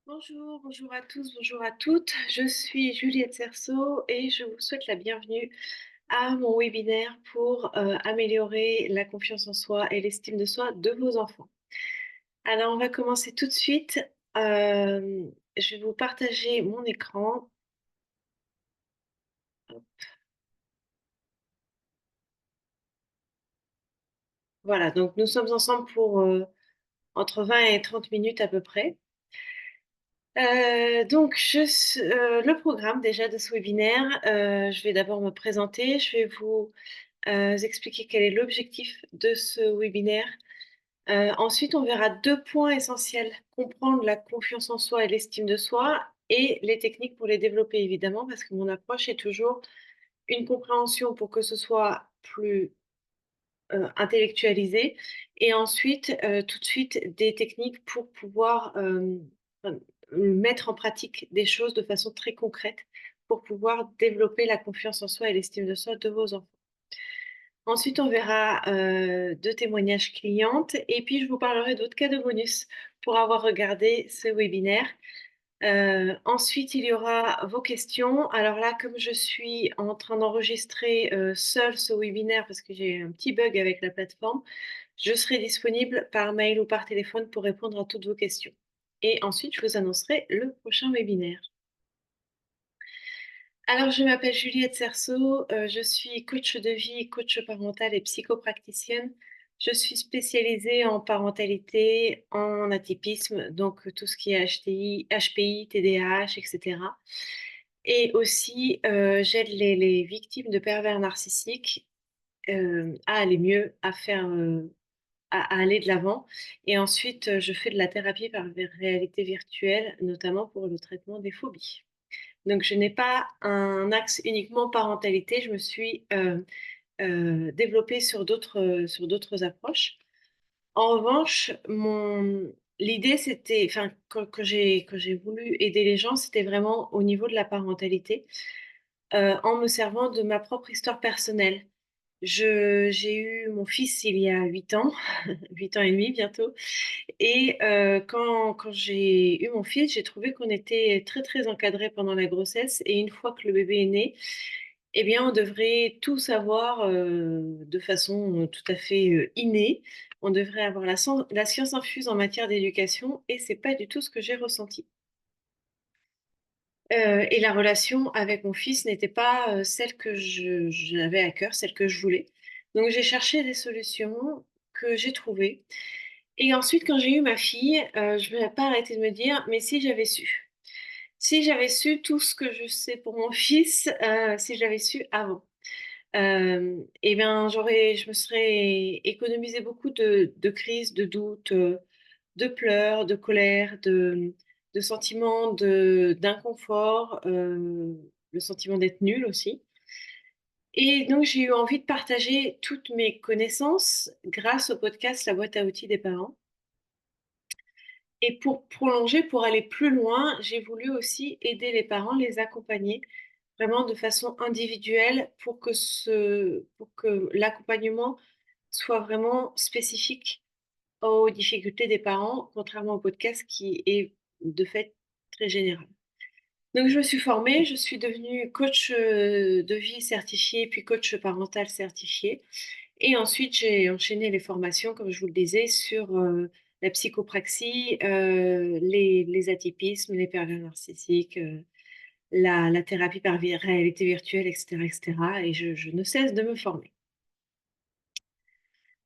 Bonjour à tous, bonjour à toutes. Je suis Juliette Cerceau et je vous souhaite la bienvenue à mon webinaire pour améliorer la confiance en soi et l'estime de soi de vos enfants. Alors, on va commencer tout de suite. Euh, je vais vous partager mon écran. Voilà, donc nous sommes ensemble pour entre 20 et 30 minutes à peu près. Le programme déjà de ce webinaire, je vais d'abord me présenter, je vais vous expliquer quel est l'objectif de ce webinaire. Ensuite, on verra deux points essentiels, comprendre la confiance en soi et l'estime de soi et les techniques pour les développer évidemment, parce que mon approche est toujours une compréhension pour que ce soit plus intellectualisé et ensuite, tout de suite des techniques pour pouvoir mettre en pratique des choses de façon très concrète pour pouvoir développer la confiance en soi et l'estime de soi de vos enfants. Ensuite, on verra 2 témoignages clientes et puis je vous parlerai d'autres cadeaux bonus pour avoir regardé ce webinaire. Ensuite, il y aura vos questions. Alors là, comme je suis en train d'enregistrer, seule ce webinaire parce que j'ai un petit bug avec la plateforme, je serai disponible par mail ou par téléphone pour répondre à toutes vos questions. Et ensuite, je vous annoncerai le prochain webinaire. Alors, je m'appelle Juliette Cerceau, je suis coach de vie, coach parental et psychopraticienne. Je suis spécialisée en parentalité, en atypisme, donc tout ce qui est HTI, HPI, TDAH, etc. Et aussi, j'aide les victimes de pervers narcissiques à aller mieux, à aller de l'avant. Et ensuite, je fais de la thérapie par réalité virtuelle, notamment pour le traitement des phobies. Donc, je n'ai pas un axe uniquement parentalité, je me suis développée sur d'autres approches. En revanche, l'idée, c'était, enfin, quand j'ai voulu aider les gens, c'était vraiment au niveau de la parentalité, en me servant de ma propre histoire personnelle. J'ai eu mon fils il y a 8 ans, 8 ans et demi bientôt. Et quand j'ai eu mon fils, j'ai trouvé qu'on était très, très encadré pendant la grossesse. Et une fois que le bébé est né, eh bien, on devrait tout savoir de façon tout à fait innée. On devrait avoir la science infuse en matière d'éducation. Et c'est pas du tout ce que j'ai ressenti. Et la relation avec mon fils n'était pas celle que j'avais à cœur, celle que je voulais. Donc j'ai cherché des solutions que j'ai trouvées. Et ensuite, quand j'ai eu ma fille, je ne vais pas arrêter de me dire, mais si j'avais su, si j'avais su tout ce que je sais pour mon fils, si j'avais su avant, eh bien, je me serais économisé beaucoup de crises, de doutes, de pleurs, de colère, de sentiments d'inconfort, le sentiment d'être nul aussi. Et donc, j'ai eu envie de partager toutes mes connaissances grâce au podcast La boîte à outils des parents. Et pour prolonger, pour aller plus loin, j'ai voulu aussi aider les parents, les accompagner vraiment de façon individuelle pour que l'accompagnement soit vraiment spécifique aux difficultés des parents, contrairement au podcast qui est de fait très général. Donc, je me suis formée, je suis devenue coach de vie certifiée, puis coach parental certifié. Et ensuite, j'ai enchaîné les formations, comme je vous le disais, sur la psychopraxie, les atypismes, les pervers narcissiques, la thérapie par réalité virtuelle, etc., etc. Et je ne cesse de me former.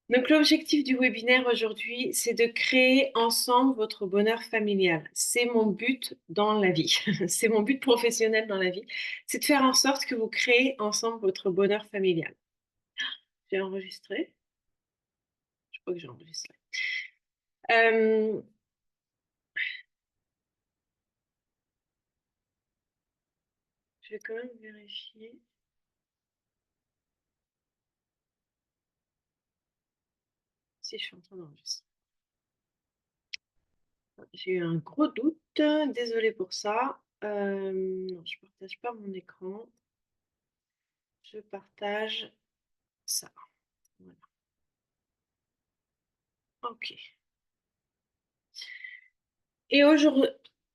Donc, l'objectif du webinaire aujourd'hui, c'est de créer ensemble votre bonheur familial. C'est mon but dans la vie. C'est mon but professionnel dans la vie. C'est de faire en sorte que vous créez ensemble votre bonheur familial. J'ai enregistré. Je crois que j'ai enregistré. Euh, je vais quand même vérifier si je suis en train d'enregistrer. J'ai eu un gros doute. Désolée pour ça. Non, je partage pas mon écran. Je partage ça. Voilà. OK. Et aujourd'hui,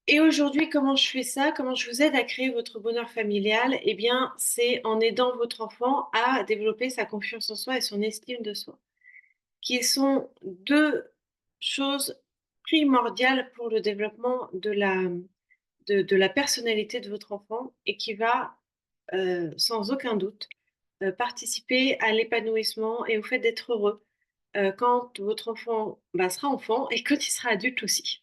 Et aujourd'hui, comment je fais ça? Comment je vous aide à créer votre bonheur familial? Eh bien, c'est en aidant votre enfant à développer sa confiance en soi et son estime de soi, qui sont 2 choses primordiales pour le développement de la personnalité de votre enfant et qui va, sans aucun doute, participer à l'épanouissement et au fait d'être heureux, quand votre enfant, bah, sera enfant et quand il sera adulte aussi.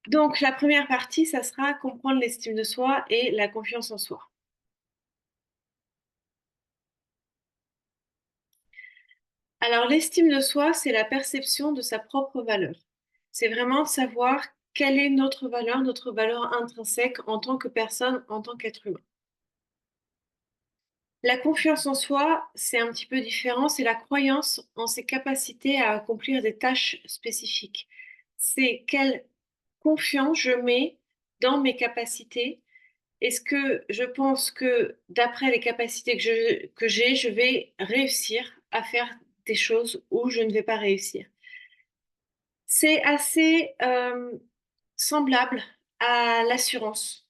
Donc la première partie, ça sera comprendre l'estime de soi et la confiance en soi. Alors l'estime de soi, c'est la perception de sa propre valeur. C'est vraiment savoir quelle est notre valeur intrinsèque en tant que personne, en tant qu'être humain. La confiance en soi, c'est un petit peu différent, c'est la croyance en ses capacités à accomplir des tâches spécifiques. C'est quelle confiance je mets dans mes capacités. Est-ce que je pense que d'après les capacités que j'ai, je vais réussir à faire des choses où je ne vais pas réussir? C'est assez, semblable à l'assurance.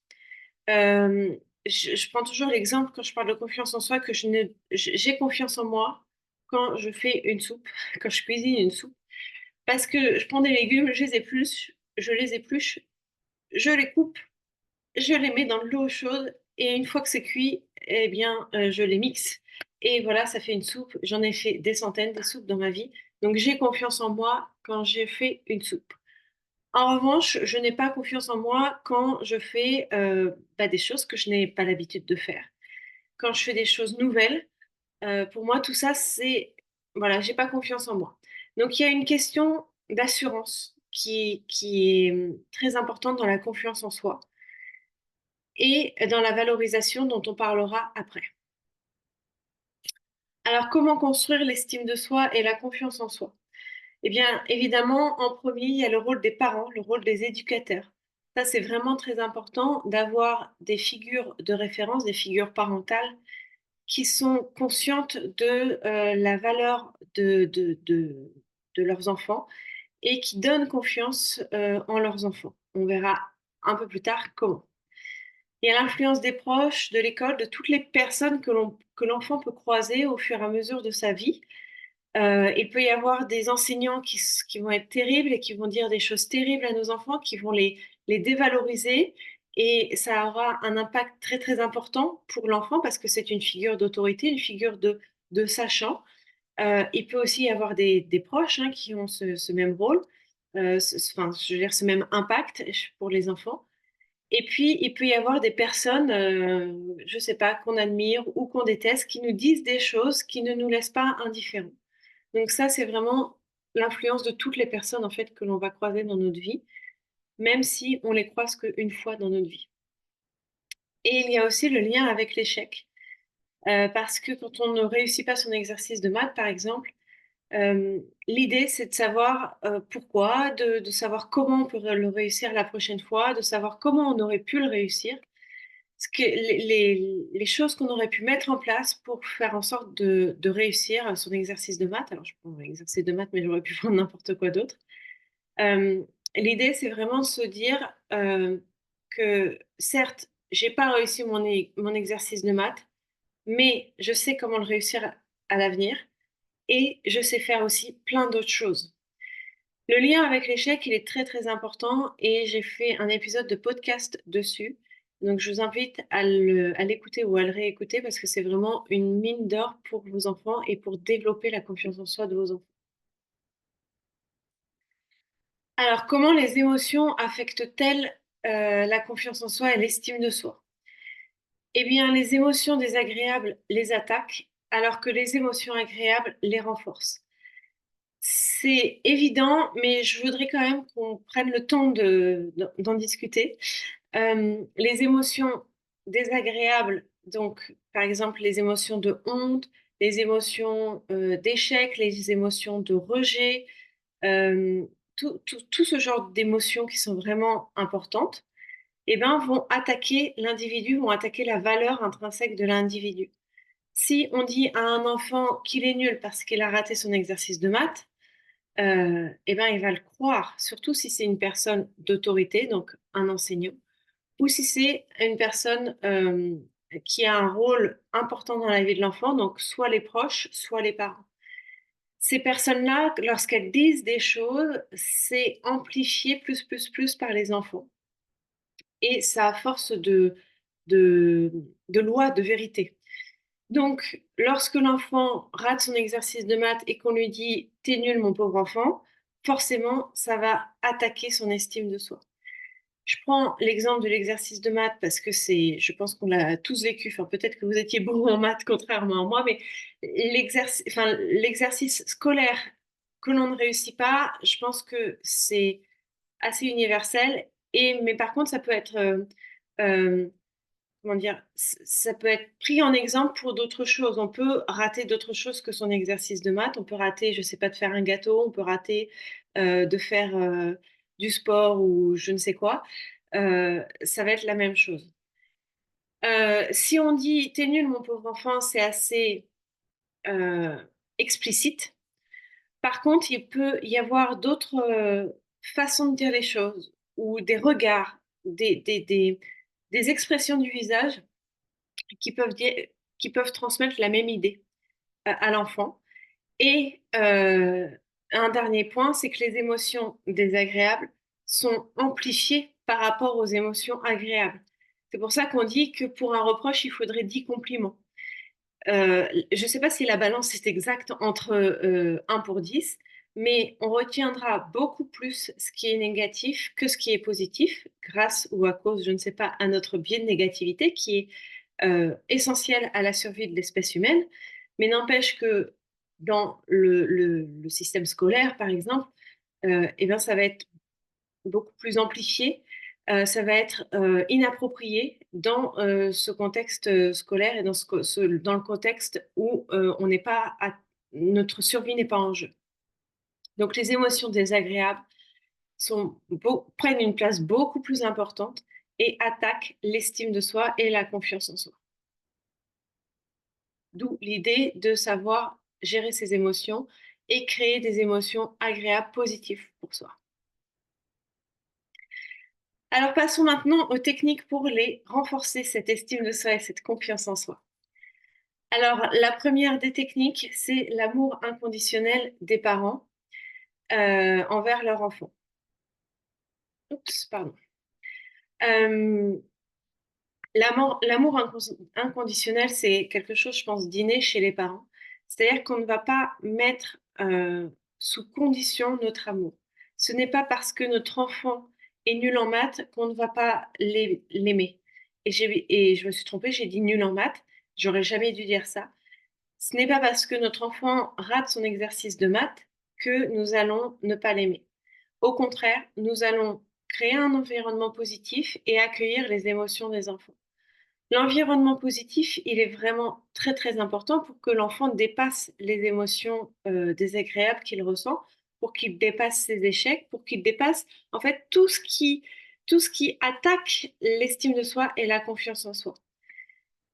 Hem, je prends toujours l'exemple quand je parle de confiance en soi que je ne j'ai confiance en moi quand je fais une soupe, quand je cuisine une soupe, parce que je prends des légumes, je les épluche, je les coupe, je les mets dans de l'eau chaude et une fois que c'est cuit, eh bien, je les mixe et voilà, ça fait une soupe. J'en ai fait des centaines, des soupes dans ma vie, donc j'ai confiance en moi quand j'ai fait une soupe. En revanche, je n'ai pas confiance en moi quand je fais, bah, des choses que je n'ai pas l'habitude de faire. Quand je fais des choses nouvelles, pour moi tout ça c'est voilà, j'ai pas confiance en moi. Donc il y a une question d'assurance qui est, très importante dans la confiance en soi et dans la valorisation dont on parlera après. Alors comment construire l'estime de soi et la confiance en soi? Eh bien, évidemment, en premier, il y a le rôle des parents, le rôle des éducateurs. Ça, c'est vraiment très important d'avoir des figures de référence, des figures parentales qui sont conscientes de, la valeur de leurs enfants et qui donnent confiance, en leurs enfants. On verra un peu plus tard comment. Il y a l'influence des proches, de l'école, de toutes les personnes que l'enfant peut croiser au fur et à mesure de sa vie. Il peut y avoir des enseignants qui vont être terribles et qui vont dire des choses terribles à nos enfants, qui vont les dévaloriser et ça aura un impact très, très important pour l'enfant parce que c'est une figure d'autorité, une figure de sachant. Il peut aussi y avoir des proches, hein, qui ont ce même rôle, enfin, je veux dire ce même impact pour les enfants et puis il peut y avoir des personnes, je ne sais pas, qu'on admire ou qu'on déteste, qui nous disent des choses qui ne nous laissent pas indifférents. Donc ça, c'est vraiment l'influence de toutes les personnes, en fait, que l'on va croiser dans notre vie, même si on les croise qu'une fois dans notre vie. Et il y a aussi le lien avec l'échec, parce que quand on ne réussit pas son exercice de maths, par exemple, l'idée, c'est de savoir, pourquoi, de savoir comment on peut le réussir la prochaine fois, de savoir comment on aurait pu le réussir. Ce que les choses qu'on aurait pu mettre en place pour faire en sorte de réussir son exercice de maths. Alors je prends l'exercice de maths, mais j'aurais pu prendre n'importe quoi d'autre. Hem, L'idée, c'est vraiment de se dire, que certes, j'ai pas réussi mon exercice de maths, mais je sais comment le réussir à l'avenir et je sais faire aussi plein d'autres choses. Le lien avec l'échec, il est très, très important et j'ai fait un épisode de podcast dessus. Donc je vous invite à l'écouter ou à le réécouter parce que c'est vraiment une mine d'or pour vos enfants et pour développer la confiance en soi de vos enfants. Alors comment les émotions affectent-elles, la confiance en soi et l'estime de soi? Eh bien, les émotions désagréables les attaquent alors que les émotions agréables les renforcent. C'est évident, mais je voudrais quand même qu'on prenne le temps d'en discuter. Les émotions désagréables, donc par exemple les émotions de honte, les émotions, d'échec, les émotions de rejet, hem, tout ce genre d'émotions qui sont vraiment importantes et ben, vont attaquer l'individu, vont attaquer la valeur intrinsèque de l'individu. Si on dit à un enfant qu'il est nul parce qu'il a raté son exercice de maths, et ben, il va le croire, surtout si c'est une personne d'autorité, donc un enseignant, ou si c'est une personne, qui a un rôle important dans la vie de l'enfant, donc soit les proches, soit les parents. Ces personnes-là, lorsqu'elles disent des choses, c'est amplifié plus par les enfants et ça a force de de loi, de vérité. Donc, lorsque l'enfant rate son exercice de maths et qu'on lui dit: «Tu es nul mon pauvre enfant», forcément, ça va attaquer son estime de soi. Je prends l'exemple de l'exercice de maths parce que c'est je pense qu'on l'a tous vécu, enfin peut-être que vous étiez bon en maths contrairement à moi, mais l'exercice scolaire que l'on ne réussit pas, je pense que c'est assez universel et mais par contre ça peut être, comment dire? Ça peut être pris en exemple pour d'autres choses. On peut rater d'autres choses que son exercice de maths. On peut rater, je sais pas, de faire un gâteau, on peut rater, de faire, du sport ou je ne sais quoi. Ça va être la même chose. Si on dit: «Tu es nul mon pauvre enfant», c'est assez, heu, explicite. Par contre, il peut y avoir d'autres, façons de dire les choses ou des regards, des expressions du visage qui peuvent dire qui peuvent transmettre la même idée à l'enfant et un dernier point, c'est que les émotions désagréables sont amplifiées par rapport aux émotions agréables. C'est pour ça qu'on dit que pour un reproche, il faudrait 10 compliments. Je ne sais pas si la balance est exacte entre, 1 pour 10, mais on retiendra beaucoup plus ce qui est négatif que ce qui est positif, grâce ou à cause, je ne sais pas, à notre biais de négativité qui est, essentiel à la survie de l'espèce humaine. Mais n'empêche que dans le système scolaire, par exemple, et ben, ça va être beaucoup plus amplifié, ça va être, inapproprié dans, ce contexte, scolaire et dans dans le contexte où, on n'est pas à notre survie n'est pas en jeu. Donc les émotions désagréables prennent une place beaucoup plus importante et attaquent l'estime de soi et la confiance en soi. D'où l'idée de savoir gérer ses émotions et créer des émotions agréables, positives pour soi. Alors passons maintenant aux techniques pour les renforcer, cette estime de soi et cette confiance en soi. Alors la première des techniques, c'est l'amour inconditionnel des parents, envers leur enfant. Oups, pardon. Hem, l'amour inconditionnel, c'est quelque chose, je pense, d'inné chez les parents. C'est-à-dire qu'on ne va pas mettre, sous condition notre amour. Ce n'est pas parce que notre enfant est nul en maths qu'on ne va pas l'aimer et je me suis trompée, j'ai dit nul en maths, j'aurais jamais dû dire ça. Ce n'est pas parce que notre enfant rate son exercice de maths que nous allons ne pas l'aimer. Au contraire, nous allons créer un environnement positif et accueillir les émotions des enfants. L'environnement positif, il est vraiment très, très important pour que l'enfant dépasse les émotions, désagréables qu'il ressent, pour qu'il dépasse ses échecs, pour qu'il dépasse, en fait, tout ce qui attaque l'estime de soi et la confiance en soi.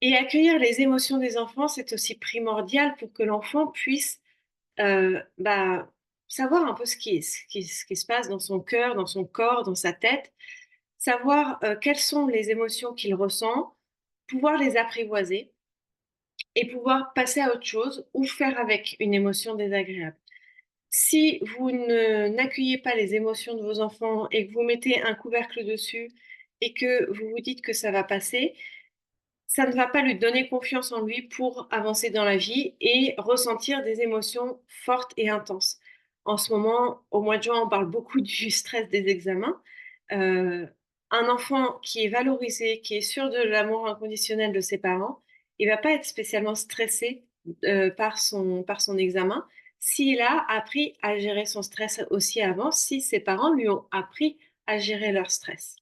Et accueillir les émotions des enfants, c'est aussi primordial pour que l'enfant puisse, bah, savoir un peu ce qui se passe dans son cœur, dans son corps, dans sa tête, savoir, quelles sont les émotions qu'il ressent, pouvoir les apprivoiser et pouvoir passer à autre chose ou faire avec une émotion désagréable. Si vous ne n'accueillez pas les émotions de vos enfants et que vous mettez un couvercle dessus et que vous vous dites que ça va passer, ça ne va pas lui donner confiance en lui pour avancer dans la vie et ressentir des émotions fortes et intenses. En ce moment, au mois de juin, on parle beaucoup du stress des examens. Heu, un enfant qui est valorisé, qui est sûr de l'amour inconditionnel de ses parents, il va pas être spécialement stressé, par son examen, s'il a appris à gérer son stress aussi avant, si ses parents lui ont appris à gérer leur stress.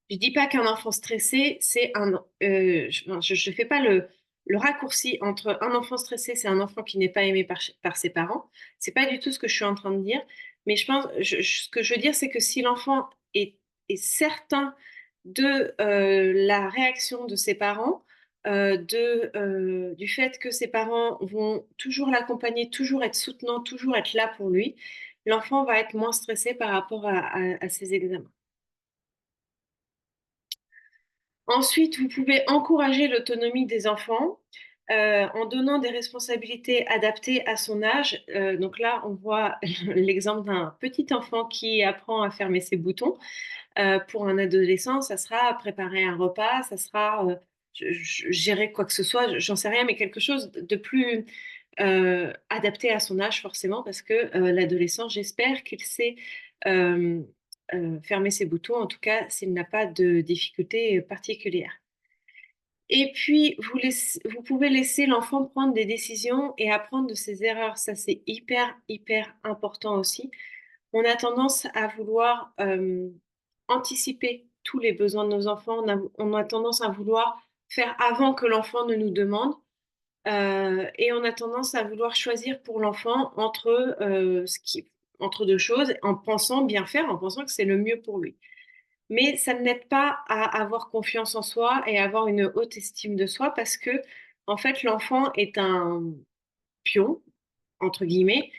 Je dis pas qu'un enfant stressé, c'est je fais pas le raccourci entre un enfant stressé, c'est un enfant qui n'est pas aimé par ses parents. C'est pas du tout ce que je suis en train de dire, mais je pense ce que je veux dire, c'est que si l'enfant est certain de, la réaction de ses parents, du fait que ses parents vont toujours l'accompagner, toujours être soutenants, toujours être là pour lui, l'enfant va être moins stressé par rapport à ses examens. Ensuite, vous pouvez encourager l'autonomie des enfants, en donnant des responsabilités adaptées à son âge. Donc là, on voit l'exemple d'un petit enfant qui apprend à fermer ses boutons. Pour un adolescent, ça sera préparer un repas, ça sera, gérer quoi que ce soit, j'en sais rien, mais quelque chose de plus, adapté à son âge forcément parce que, l'adolescent, j'espère qu'il sait, hem, fermer ses boutons, en tout cas s'il n'a pas de difficultés particulières. Et puis vous pouvez laisser l'enfant prendre des décisions et apprendre de ses erreurs. Ça, c'est hyper, hyper important aussi. On a tendance à vouloir, anticiper tous les besoins de nos enfants. On a tendance à vouloir faire avant que l'enfant ne nous demande, et on a tendance à vouloir choisir pour l'enfant entre 2 choses, en pensant bien faire, en pensant que c'est le mieux pour lui. Mais ça ne l'aide pas à avoir confiance en soi et à avoir une haute estime de soi parce que en fait, l'enfant est un «pion», entre guillemets,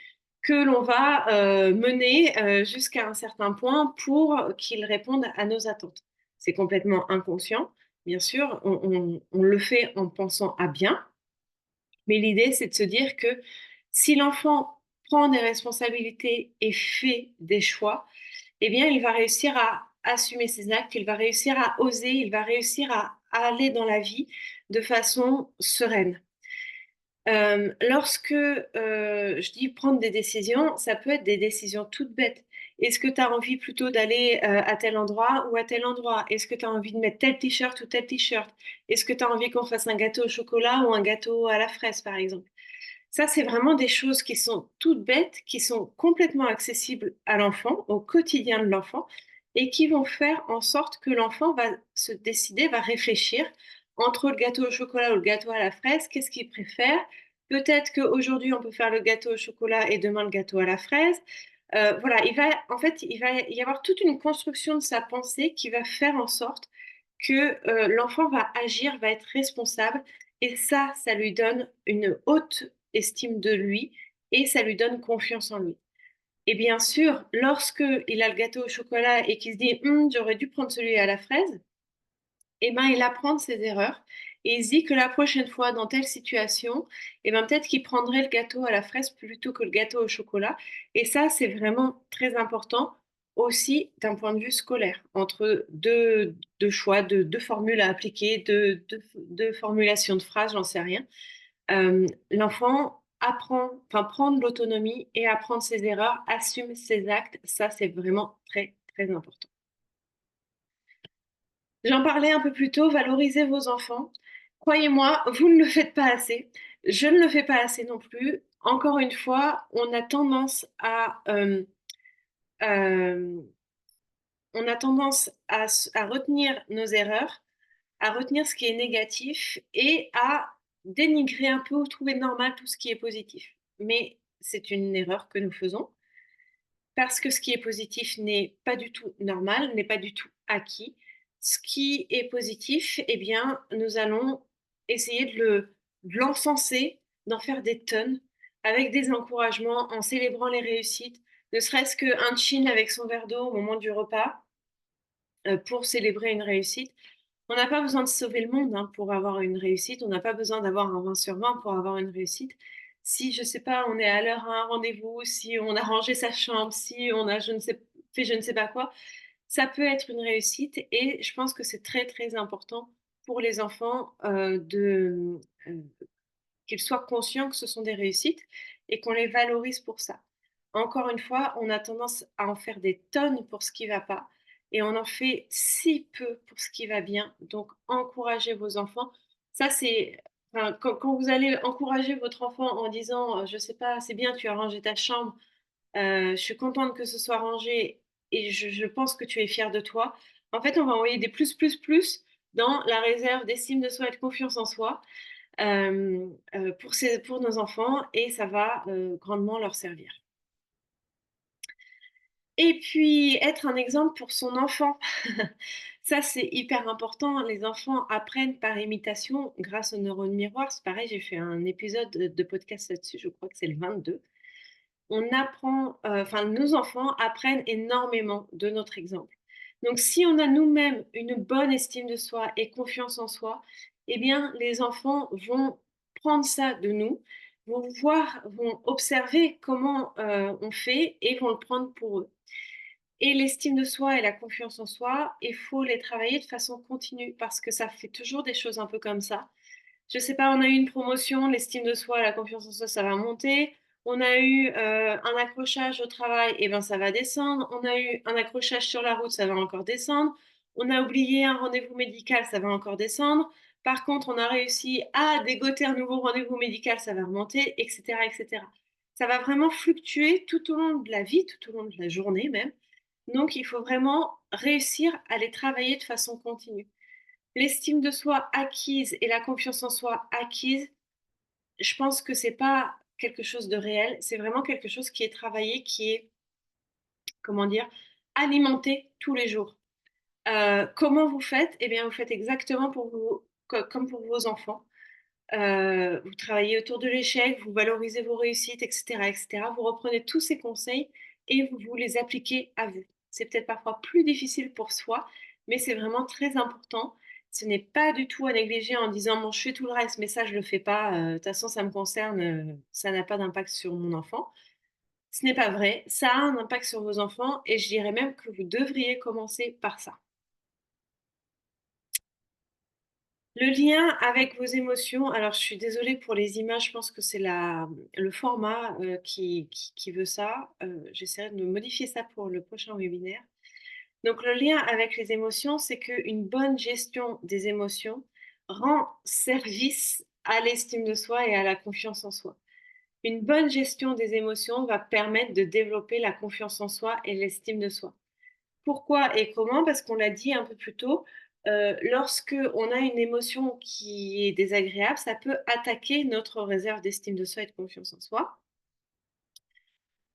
que l'on va, mener, jusqu'à un certain point pour qu'il réponde à nos attentes. C'est complètement inconscient, bien sûr, on le fait en pensant à bien, mais l'idée, c'est de se dire que si l'enfant prend des responsabilités et fait des choix, eh bien, il va réussir à assumer ses actes, il va réussir à oser, il va réussir à aller dans la vie de façon sereine. Lorsque, je dis prendre des décisions, ça peut être des décisions toutes bêtes. Est-ce que tu as envie plutôt d'aller, à tel endroit ou à tel endroit? Est-ce que tu as envie de mettre tel t-shirt ou tel t-shirt? Est-ce que tu as envie qu'on fasse un gâteau au chocolat ou un gâteau à la fraise, par exemple? Ça, c'est vraiment des choses qui sont toutes bêtes, qui sont complètement accessibles à l'enfant, au quotidien de l'enfant et qui vont faire en sorte que l'enfant va se décider, va réfléchir entre le gâteau au chocolat ou le gâteau à la fraise, qu'est-ce qu'il préfère? Peut-être qu'aujourd'hui, on peut faire le gâteau au chocolat et demain le gâteau à la fraise. Voilà, il va y avoir toute une construction de sa pensée qui va faire en sorte que, l'enfant va agir, va être responsable et ça lui donne une haute estime de lui et ça lui donne confiance en lui. Et bien sûr, lorsque il a le gâteau au chocolat et qu'il se dit: J'aurais dû prendre celui à la fraise», et ben, il apprend de ses erreurs et il se dit que la prochaine fois, dans telle situation, et ben, peut-être qu'il prendrait le gâteau à la fraise plutôt que le gâteau au chocolat et ça, c'est vraiment très important aussi d'un point de vue scolaire, entre 2 choix, de 2 formules à appliquer, de formulations de phrases, j'en sais rien. L'enfant apprend enfin, prend de l'autonomie et apprend de ses erreurs, assume ses actes, ça, c'est vraiment très, très important. J'en parlais un peu plus tôt, valorisez vos enfants. Croyez-moi, vous ne le faites pas assez. Je ne le fais pas assez non plus. Encore une fois, hem, on a tendance à retenir nos erreurs, à retenir ce qui est négatif et à dénigrer un peu ou trouver normal tout ce qui est positif. Mais c'est une erreur que nous faisons parce que ce qui est positif n'est pas du tout normal, n'est pas du tout acquis. Ce qui est positif, eh bien, nous allons essayer de l'encenser, d'en faire des tonnes, avec des encouragements, en célébrant les réussites, ne serait-ce qu'un chin avec son verre d'eau au moment du repas, pour célébrer une réussite. On n'a pas besoin de sauver le monde, hein, pour avoir une réussite. On n'a pas besoin d'avoir un 20 sur 20 pour avoir une réussite. Si, je sais pas, on est à l'heure à un rendez-vous, si on a rangé sa chambre, si on a je ne sais pas quoi, ça peut être une réussite et je pense que c'est très, très important pour les enfants, qu'ils soient conscients que ce sont des réussites et qu'on les valorise pour ça. Encore une fois, on a tendance à en faire des tonnes pour ce qui va pas et on en fait si peu pour ce qui va bien. Donc encouragez vos enfants. Ça, c'est enfin, quand vous allez encourager votre enfant en disant, je sais pas: «C'est bien, tu as rangé ta chambre, je suis contente que ce soit rangé et je pense que tu es fière de toi». En fait, on va envoyer des plus, plus, plus dans la réserve d'estime de soi et de confiance en soi pour nos enfants et ça va, grandement leur servir. Et puis être un exemple pour son enfant, Ça, c'est hyper important. Les enfants apprennent par imitation grâce aux neurones miroirs. C'est pareil, j'ai fait un épisode de podcast là-dessus, je crois que c'est le 22. On apprend, enfin, nos enfants apprennent énormément de notre exemple. Donc, si on a nous-mêmes une bonne estime de soi et confiance en soi, eh bien, les enfants vont prendre ça de nous, vont voir, vont observer comment on fait et vont le prendre pour eux. Et l'estime de soi et la confiance en soi, il faut les travailler de façon continue parce que ça fait toujours des choses un peu comme ça. Je sais pas, on a eu une promotion, l'estime de soi, la confiance en soi, ça va monter. On a eu un accrochage au travail, et ben ça va descendre. On a eu un accrochage sur la route, ça va encore descendre. On a oublié un rendez-vous médical, ça va encore descendre. Par contre, on a réussi à dégoter un nouveau rendez-vous médical, ça va remonter, etc., etc. Ça va vraiment fluctuer tout au long de la vie, tout au long de la journée même. Donc, il faut vraiment réussir à les travailler de façon continue. L'estime de soi acquise et la confiance en soi acquise, je pense que c'est pas quelque chose de réel, c'est vraiment quelque chose qui est travaillé, qui est, comment dire, alimenté tous les jours. Comment vous faites? Eh bien, vous faites exactement pour vous, comme pour vos enfants. Vous travaillez autour de l'échec, vous valorisez vos réussites, etc., etc. Vous reprenez tous ces conseils et vous les appliquez à vous. C'est peut-être parfois plus difficile pour soi, mais c'est vraiment très important. Ce n'est pas du tout à négliger en disant bon, je fais tout le reste, mais ça, je le fais pas. De toute façon, ça me concerne, ça n'a pas d'impact sur mon enfant. Ce n'est pas vrai. Ça a un impact sur vos enfants et je dirais même que vous devriez commencer par ça. Le lien avec vos émotions, alors je suis désolée pour les images, je pense que c'est le format qui veut ça. J'essaierai de modifier ça pour le prochain webinaire. Donc le lien avec les émotions, c'est qu'une bonne gestion des émotions rend service à l'estime de soi et à la confiance en soi. Une bonne gestion des émotions va permettre de développer la confiance en soi et l'estime de soi. Pourquoi et comment? Parce qu'on l'a dit un peu plus tôt, lorsque on a une émotion qui est désagréable, ça peut attaquer notre réserve d'estime de soi et de confiance en soi.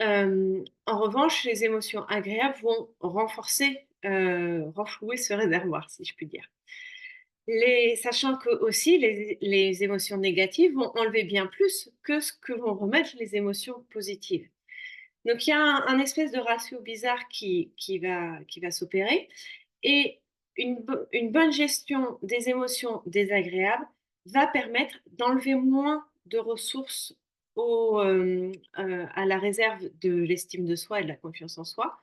En revanche, les émotions agréables vont renforcer, renflouer ce réservoir, si je puis dire. Sachant que aussi les émotions négatives vont enlever bien plus que ce que vont remettre les émotions positives. Donc il y a un espèce de ratio bizarre qui va s'opérer et une bonne gestion des émotions désagréables va permettre d'enlever moins de ressources à la réserve de l'estime de soi et de la confiance en soi.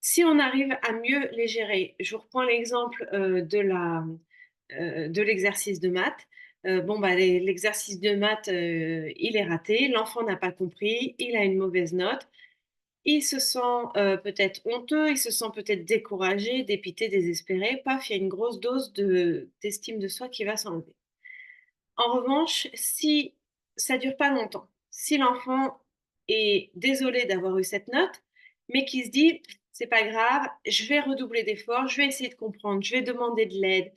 Si on arrive à mieux les gérer, je vous reprends l'exemple de l'exercice de maths. Bon, bah, l'exercice de maths, il est raté, l'enfant n'a pas compris, il a une mauvaise note. Il se sent, peut-être honteux, il se sent peut-être découragé, dépité, désespéré. Paf, il y a une grosse dose d'estime de soi qui va s'enlever. En revanche, si ça dure pas longtemps, si l'enfant est désolé d'avoir eu cette note, mais qui se dit: «C'est pas grave, je vais redoubler d'efforts, je vais essayer de comprendre, je vais demander de l'aide,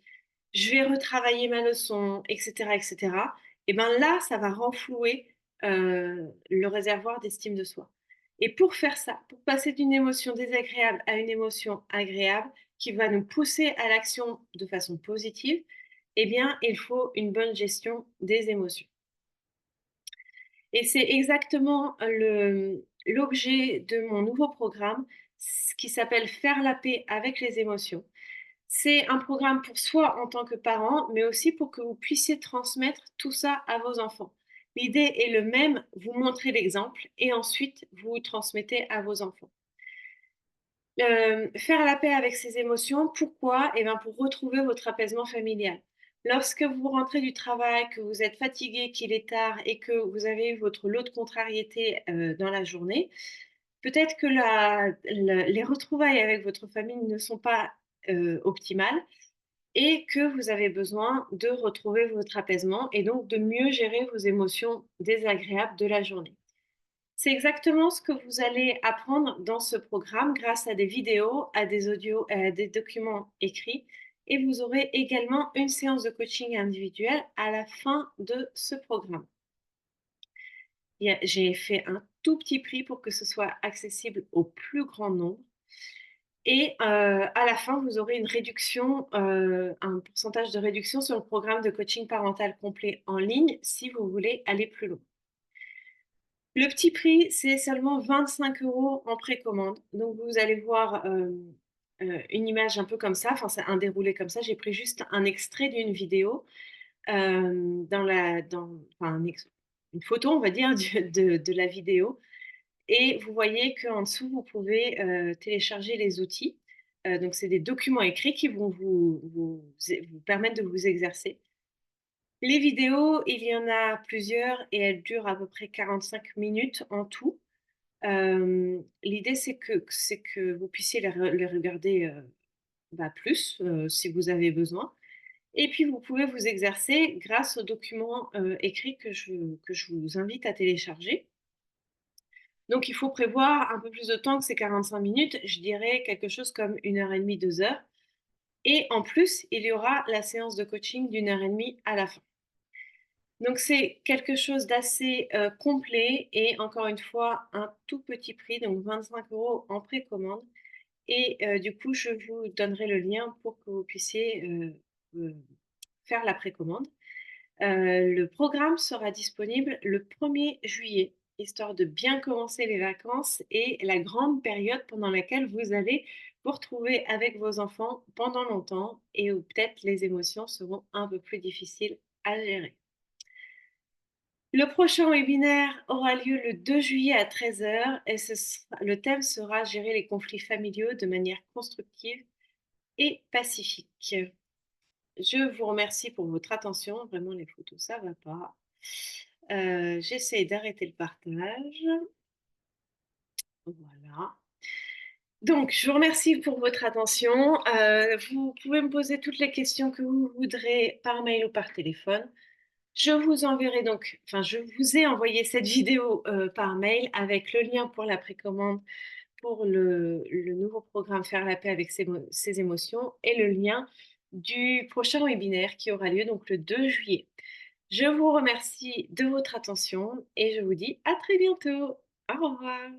je vais retravailler ma leçon» et cetera et ben là, ça va renflouer, le réservoir d'estime de soi et pour faire ça, pour passer d'une émotion désagréable à une émotion agréable qui va nous pousser à l'action de façon positive, eh bien, il faut une bonne gestion des émotions et c'est exactement l'objet de mon nouveau programme, ce qui s'appelle «Faire la paix avec les émotions». C'est un programme pour soi en tant que parent, mais aussi pour que vous puissiez transmettre tout ça à vos enfants. L'idée est le même, vous montrez l'exemple et ensuite vous transmettez à vos enfants. Faire la paix avec ses émotions, pourquoi? Eh ben, pour retrouver votre apaisement familial. Lorsque vous rentrez du travail, que vous êtes fatigué, qu'il est tard et que vous avez eu votre lot de contrariétés, dans la journée, peut-être que les retrouvailles avec votre famille ne sont pas, optimales et que vous avez besoin de retrouver votre apaisement et donc de mieux gérer vos émotions désagréables de la journée. C'est exactement ce que vous allez apprendre dans ce programme grâce à des vidéos, à des audios, à des documents écrits et vous aurez également une séance de coaching individuelle à la fin de ce programme. J'ai fait un tout petit prix pour que ce soit accessible au plus grand nombre et à la fin, vous aurez une réduction, un pourcentage de réduction sur le programme de coaching parental complet en ligne, si vous voulez aller plus loin. Le petit prix, c'est seulement 25 € en précommande. Donc vous allez voir, une image un peu comme ça, enfin c'est un déroulé comme ça. J'ai pris juste un extrait d'une vidéo, dans la dans enfin un ex une photo on va dire de la vidéo et vous voyez qu'en dessous vous pouvez, télécharger les outils. Donc c'est des documents écrits qui vont vous permettre de vous exercer. Les vidéos, il y en a plusieurs et elles durent à peu près 45 minutes en tout. L'idée c'est que vous puissiez les regarder, bah, plus, si vous avez besoin et puis vous pouvez vous exercer grâce aux documents, écrits que je vous invite à télécharger. Donc il faut prévoir un peu plus de temps que ces 45 minutes, je dirais quelque chose comme 1 heure et demie, 2 heures et en plus, il y aura la séance de coaching d'1 heure et demie à la fin. Donc c'est quelque chose d'assez, complet et encore une fois, un tout petit prix, donc 25 € en précommande et du coup, je vous donnerai le lien pour que vous puissiez, faire la précommande. Le programme sera disponible le 1er juillet, histoire de bien commencer les vacances et la grande période pendant laquelle vous allez vous retrouver avec vos enfants pendant longtemps et où peut-être les émotions seront un peu plus difficiles à gérer. Le prochain webinaire aura lieu le 2 juillet à 13 h et le thème sera gérer les conflits familiaux de manière constructive et pacifique. Je vous remercie pour votre attention. Vraiment, les photos, ça va pas. J'essaie d'arrêter le partage. Voilà. Donc, je vous remercie pour votre attention. Vous pouvez me poser toutes les questions que vous voudrez par mail ou par téléphone. Je vous enverrai donc, enfin, je vous ai envoyé cette vidéo par mail avec le lien pour la précommande pour le nouveau programme Faire la paix avec ses émotions et le lien du prochain webinaire qui aura lieu donc le 2 juillet. Je vous remercie de votre attention et je vous dis à très bientôt. Au revoir.